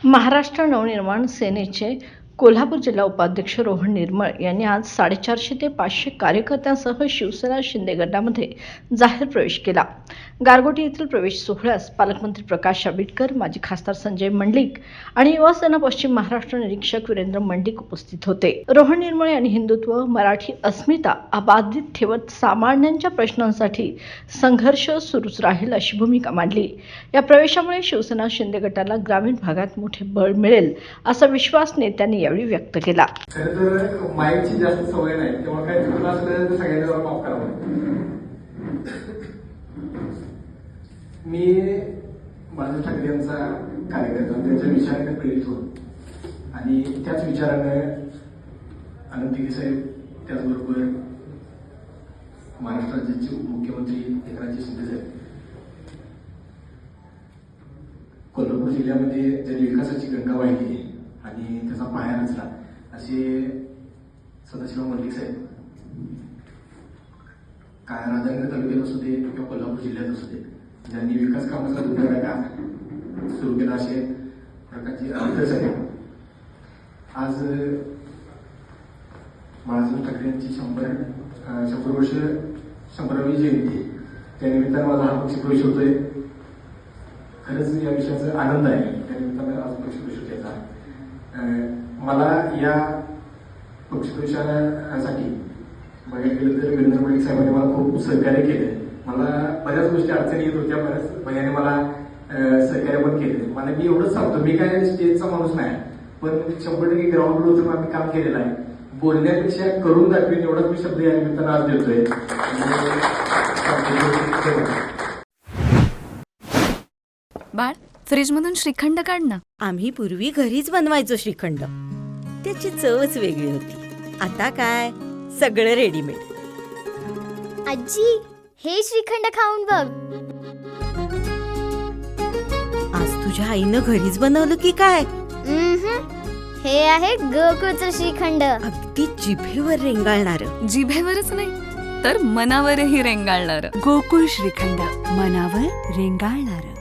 महाराष्ट्र नवनिर्माण सेनेचे कोल्हापूर जिल्हा उपाध्यक्ष रोहन निर्मळ यांनी आज 450 ते 500 कार्यकर्त्यांसह शिवसेना शिंदे गटामध्ये जाहीर प्रवेश केला. गारगोटी येथील प्रवेश सोहळ्यास पालकमंत्री प्रकाश आंबेडकर, माजी खासदार संजय मंडलिक आणि युवासेना पश्चिम महाराष्ट्र निरीक्षक वीरेंद्र मंडलिक उपस्थित होते. रोहन निर्मळ यांनी हिंदुत्व, मराठी अस्मिता अबाधित ठेवत सामान्यांच्या प्रश्नांसाठी संघर्ष सुरूच राहील अशी भूमिका मांडली. या प्रवेशामुळे शिवसेना शिंदे गटाला ग्रामीण भागात मोठे बळ मिळेल असा विश्वास नेत्यांनी यावेळी व्यक्त केला. खरं तर माईकची जास्त सवय नाही, तेव्हा काय चुकलं असलं तर सगळ्यांनी माफ करावं. मी बाळासाहेब ठाकरे यांचा कार्यकर्ता, त्यांच्या विचाराने प्रेरित होतो आणि त्याच विचाराने अनंत साहेब, त्याचबरोबर महाराष्ट्र राज्याचे मुख्यमंत्री एकनाथ शिंदे साहेब, कोल्हापूर जिल्ह्यामध्ये ज्यांनी विकासाची गंगा वाहिली आणि त्याचा पाया रचला असे सदाशिव मंडलिक साहेब, काय राधानगरी तालुक्यात असू दे किंवा कोल्हापूर जिल्ह्यात असू दे, ज्यांनी विकास कामाचा दुधाडा सुरू केला असे प्रकारचे अनंत साहेब. आज बाळासाहेब ठाकरे यांची 100 वर्ष 100वी जयंती, त्यानिमित्तानं माझा हा पक्षप्रवेश होतोय. खरंच या विषयाचा आनंद आहे. त्यानिमित्तानं आज पक्षप्रवेश होत्याचा मला या पक्षप्रवेशासाठी बघायला गेलं तर वीरेंद्र मंडलिक साहेबांनी मला खूप सहकार्य केलं. मला बऱ्याच गोष्टी अडचणी येत होत्या, बऱ्याच भैयाने मला सहकार्य पण केलं. मला मी एवढंच सांगतो, मी काय स्टेजचा माणूस नाही, पण 100% ग्राउंड वर आम्ही काम केलेलं आहे. बोलण्यापेक्षा करून दाखवेन एवढाच मी शब्द या निमित्तानं आज देतोय. बाळ, फ्रीजमधून श्रीखंड काढ ना. आम्ही पूर्वी घरीच बनवायचो श्रीखंड, त्याची चवच वेगळी होती. आता काय सगळं रेडीमेड. आजी, हे श्रीखंड खाऊन बघ. आज तुझ्या आईनं घरीच बनवलं की काय? हे आहे गोकुळचं श्रीखंड. अगदी जिभेवर रेंगाळणार. जिभेवरच नाही तर मनावरही रेंगाळणार. गोकुळ श्रीखंड, मनावर रेंगाळणार.